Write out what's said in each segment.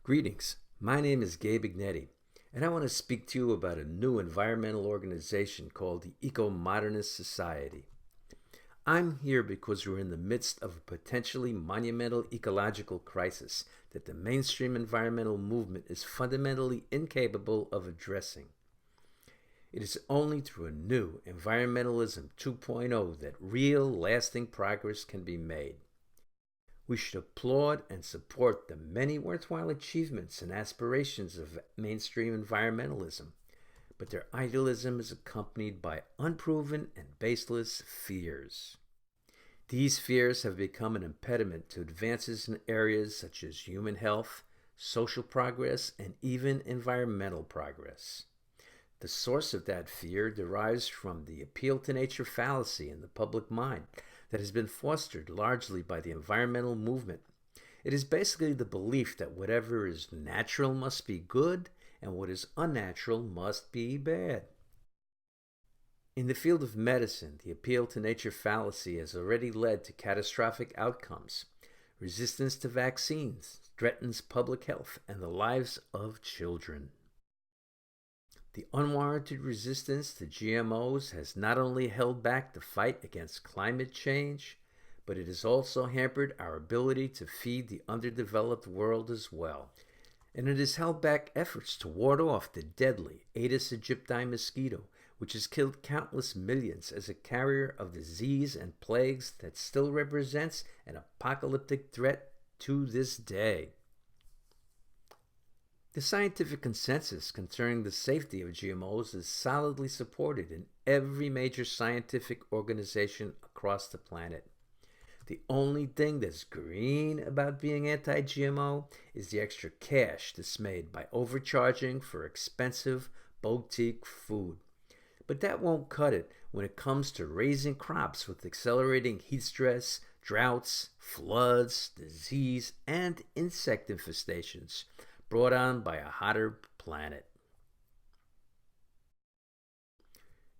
Greetings, my name is Gabe Ignetti, and I want to speak to you about a new environmental organization called the Ecomodernist Society. I'm here because we're in the midst of a potentially monumental ecological crisis that the mainstream environmental movement is fundamentally incapable of addressing. It is only through a new Environmentalism 2.0 that real, lasting progress can be made. We should applaud and support the many worthwhile achievements and aspirations of mainstream environmentalism, but their idealism is accompanied by unproven and baseless fears. These fears have become an impediment to advances in areas such as human health, social progress, and even environmental progress. The source of that fear derives from the appeal to nature fallacy in the public mind that has been fostered largely by the environmental movement. It is basically the belief that whatever is natural must be good and what is unnatural must be bad. In the field of medicine, the appeal to nature fallacy has already led to catastrophic outcomes. Resistance to vaccines threatens public health and the lives of children. The unwarranted resistance to GMOs has not only held back the fight against climate change, but it has also hampered our ability to feed the underdeveloped world as well. And it has held back efforts to ward off the deadly Aedes aegypti mosquito, which has killed countless millions as a carrier of disease and plagues that still represents an apocalyptic threat to this day. The scientific consensus concerning the safety of GMOs is solidly supported in every major scientific organization across the planet. The only thing that's green about being anti-GMO is the extra cash that's made by overcharging for expensive boutique food. But that won't cut it when it comes to raising crops with accelerating heat stress, droughts, floods, disease, and insect infestations brought on by a hotter planet.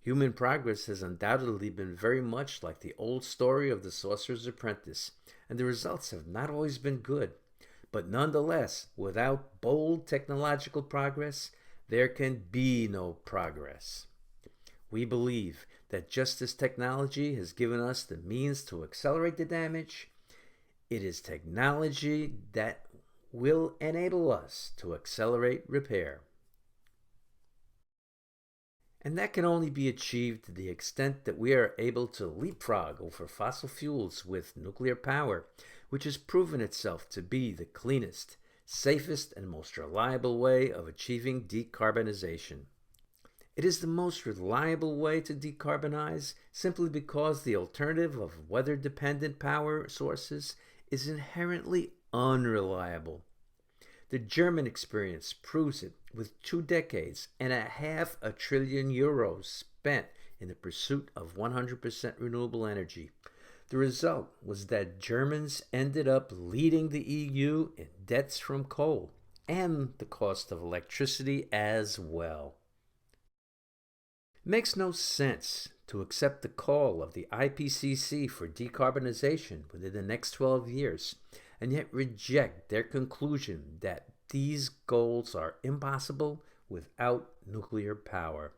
Human progress has undoubtedly been very much like the old story of the Sorcerer's Apprentice, and the results have not always been good. But nonetheless, without bold technological progress, there can be no progress. We believe that just as technology has given us the means to accelerate the damage, it is technology that will enable us to accelerate repair. And that can only be achieved to the extent that we are able to leapfrog over fossil fuels with nuclear power, which has proven itself to be the cleanest, safest, and most reliable way of achieving decarbonization. It is the most reliable way to decarbonize simply because the alternative of weather-dependent power sources is inherently unreliable. The German experience proves it with 2 decades and €500 billion spent in the pursuit of 100% renewable energy. The result was that Germans ended up leading the EU in debts from coal and the cost of electricity as well. It makes no sense to accept the call of the IPCC for decarbonization within the next 12 years and yet reject their conclusion that these goals are impossible without nuclear power.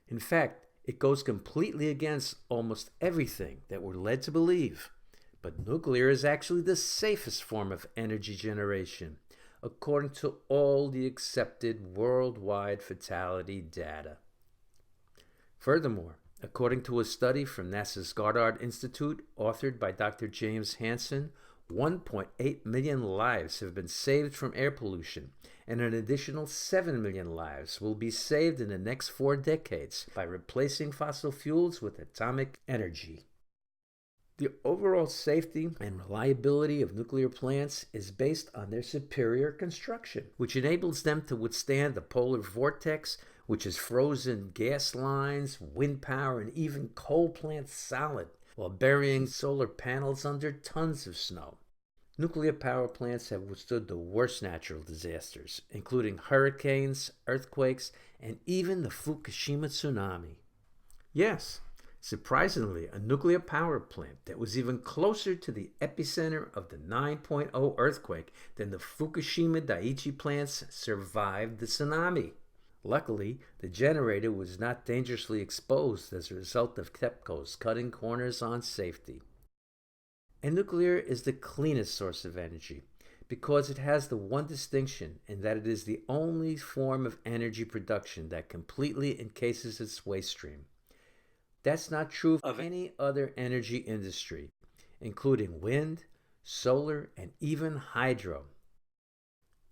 In fact, it goes completely against almost everything that we're led to believe. But nuclear is actually the safest form of energy generation, according to all the accepted worldwide fatality data. Furthermore, according to a study from NASA's Goddard Institute, authored by Dr. James Hansen, 1.8 million lives have been saved from air pollution, and an additional 7 million lives will be saved in the next 4 decades by replacing fossil fuels with atomic energy. The overall safety and reliability of nuclear plants is based on their superior construction, which enables them to withstand the polar vortex, which has frozen gas lines, wind power, and even coal plants solid, while burying solar panels under tons of snow. Nuclear power plants have withstood the worst natural disasters, including hurricanes, earthquakes, and even the Fukushima tsunami. Yes, Surprisingly, a nuclear power plant that was even closer to the epicenter of the 9.0 earthquake than the Fukushima Daiichi plants survived the tsunami. Luckily, the generator was not dangerously exposed as a result of TEPCO's cutting corners on safety. And nuclear is the cleanest source of energy because it has the one distinction in that it is the only form of energy production that completely encases its waste stream. That's not true of any other energy industry, including wind, solar, and even hydro.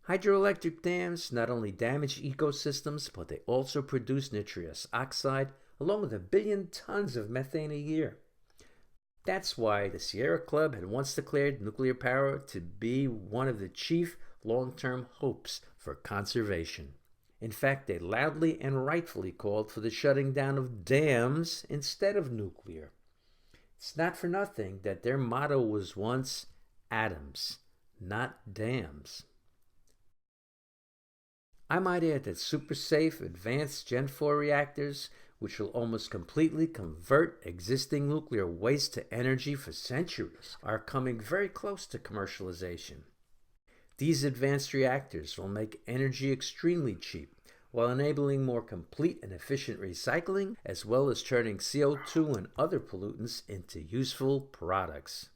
Hydroelectric dams not only damage ecosystems, but they also produce nitrous oxide along with 1 billion tons of methane a year. That's why the Sierra Club had once declared nuclear power to be one of the chief long-term hopes for conservation. In fact, they loudly and rightfully called for the shutting down of dams instead of nuclear. It's not for nothing that their motto was once atoms, not dams. I might add that super safe advanced Gen 4 reactors, which will almost completely convert existing nuclear waste to energy for centuries, are coming very close to commercialization. These advanced reactors will make energy extremely cheap, while enabling more complete and efficient recycling, as well as turning CO2 and other pollutants into useful products.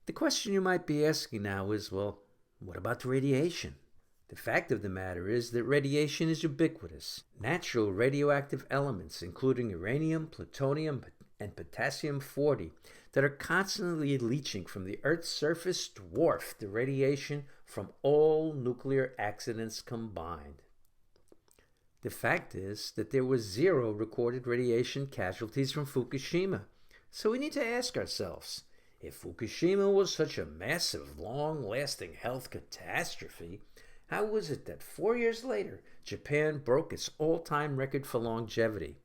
The question you might be asking now is, well, what about the radiation? The fact of the matter is that radiation is ubiquitous. Natural radioactive elements, including uranium, plutonium, and potassium-40, that are constantly leaching from the Earth's surface dwarf the radiation from all nuclear accidents combined. The fact is that there were 0 recorded radiation casualties from Fukushima. So we need to ask ourselves, if Fukushima was such a massive, long-lasting health catastrophe, how was it that 4 years later, Japan broke its all-time record for longevity?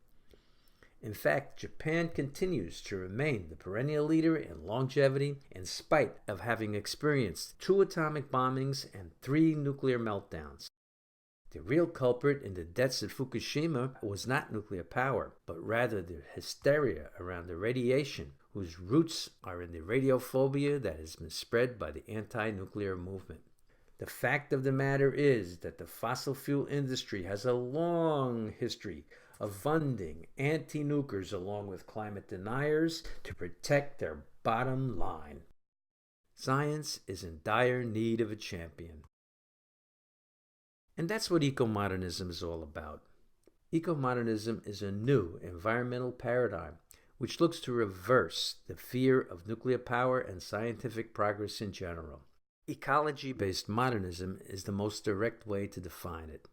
In fact, Japan continues to remain the perennial leader in longevity in spite of having experienced 2 atomic bombings and 3 nuclear meltdowns. The real culprit in the deaths at Fukushima was not nuclear power, but rather the hysteria around the radiation, whose roots are in the radiophobia that has been spread by the anti-nuclear movement. The fact of the matter is that the fossil fuel industry has a long history of funding anti-nukers along with climate deniers to protect their bottom line. Science is in dire need of a champion. And that's what ecomodernism is all about. Ecomodernism is a new environmental paradigm which looks to reverse the fear of nuclear power and scientific progress in general. Ecology-based modernism is the most direct way to define it.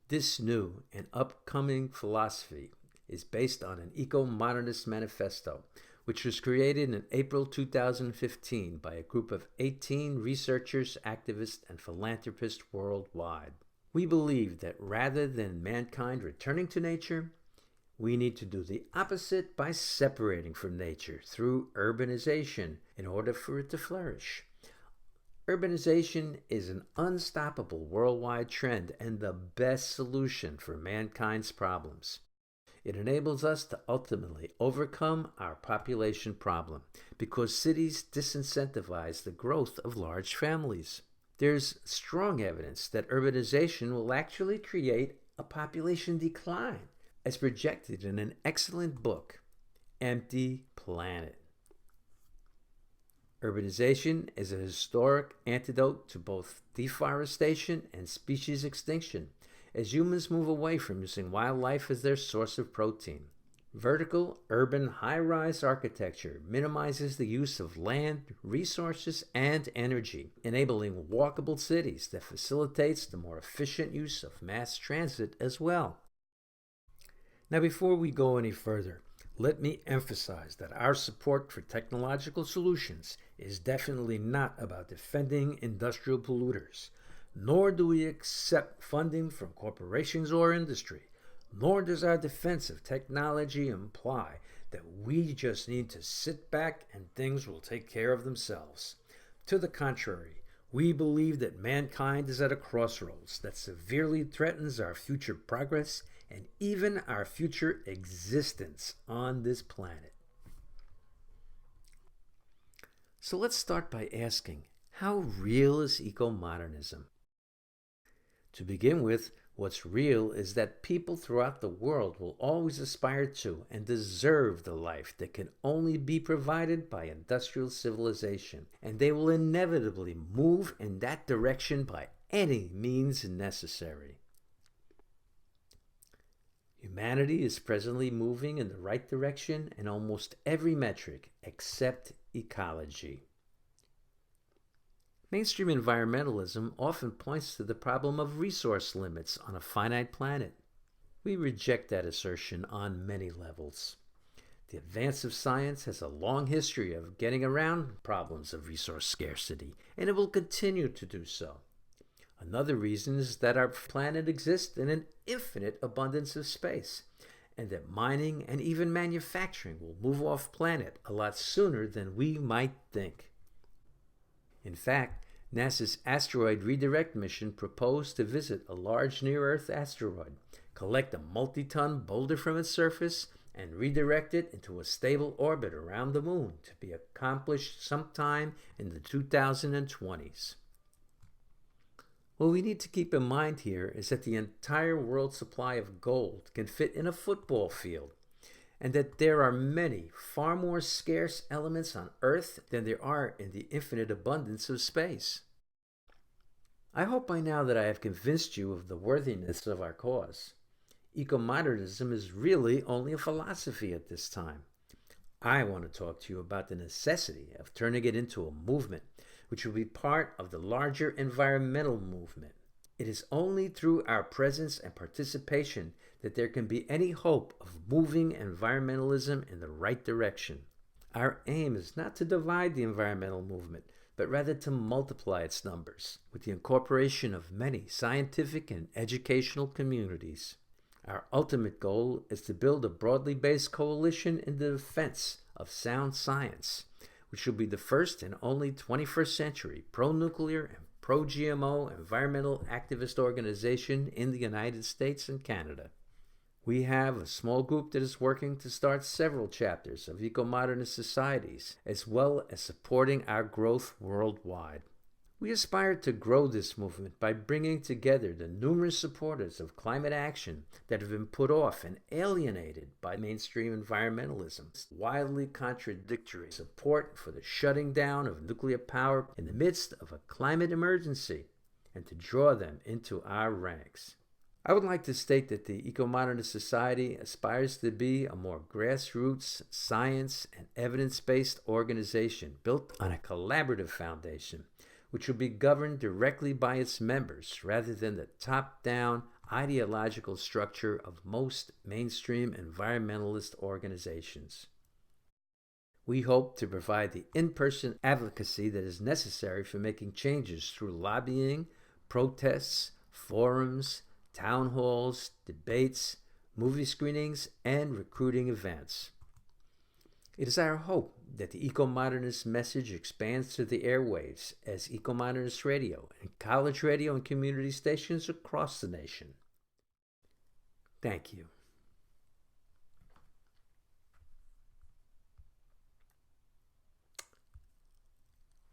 This new and upcoming philosophy is based on an Ecomodernist manifesto, which was created in April 2015 by a group of 18 researchers, activists, and philanthropists worldwide. We believe that rather than mankind returning to nature, we need to do the opposite by separating from nature through urbanization in order for it to flourish. Urbanization is an unstoppable worldwide trend and the best solution for mankind's problems. It enables us to ultimately overcome our population problem because cities disincentivize the growth of large families. There's strong evidence that urbanization will actually create a population decline, as projected in an excellent book, Empty Planet. Urbanization is a historic antidote to both deforestation and species extinction, as humans move away from using wildlife as their source of protein. Vertical, urban, high-rise architecture minimizes the use of land, resources, and energy, enabling walkable cities that facilitates the more efficient use of mass transit as well. Now, before we go any further, let me emphasize that our support for technological solutions is definitely not about defending industrial polluters, nor do we accept funding from corporations or industry, nor does our defense of technology imply that we just need to sit back and things will take care of themselves. To the contrary, we believe that mankind is at a crossroads that severely threatens our future progress and even our future existence on this planet. So let's start by asking, how real is eco-modernism? To begin with, what's real is that people throughout the world will always aspire to and deserve the life that can only be provided by industrial civilization, and they will inevitably move in that direction by any means necessary. Humanity is presently moving in the right direction in almost every metric except ecology. Mainstream environmentalism often points to the problem of resource limits on a finite planet. We reject that assertion on many levels. The advance of science has a long history of getting around problems of resource scarcity, and it will continue to do so. Another reason is that our planet exists in an infinite abundance of space, and that mining and even manufacturing will move off planet a lot sooner than we might think. In fact, NASA's asteroid redirect mission proposed to visit a large near-Earth asteroid, collect a multi-ton boulder from its surface, and redirect it into a stable orbit around the moon to be accomplished sometime in the 2020s. What we need to keep in mind here is that the entire world supply of gold can fit in a football field, and that there are many, far more scarce elements on Earth than there are in the infinite abundance of space. I hope by now that I have convinced you of the worthiness of our cause. Ecomodernism is really only a philosophy at this time. I want to talk to you about the necessity of turning it into a movement, which will be part of the larger environmental movement. It is only through our presence and participation that there can be any hope of moving environmentalism in the right direction. Our aim is not to divide the environmental movement, but rather to multiply its numbers with the incorporation of many scientific and educational communities. Our ultimate goal is to build a broadly based coalition in the defense of sound science, which will be the first and only 21st century pro-nuclear and pro-GMO environmental activist organization in the United States and Canada. We have a small group that is working to start several chapters of eco-modernist societies, as well as supporting our growth worldwide. We aspire to grow this movement by bringing together the numerous supporters of climate action that have been put off and alienated by mainstream environmentalism's wildly contradictory support for the shutting down of nuclear power in the midst of a climate emergency, and to draw them into our ranks. I would like to state that the Ecomodernist Society aspires to be a more grassroots, science, and evidence-based organization built on a collaborative foundation, which will be governed directly by its members rather than the top-down ideological structure of most mainstream environmentalist organizations. We hope to provide the in-person advocacy that is necessary for making changes through lobbying, protests, forums, town halls, debates, movie screenings, and recruiting events. It is our hope that the Ecomodernist message expands to the airwaves as Ecomodernist radio and college radio and community stations across the nation. Thank you.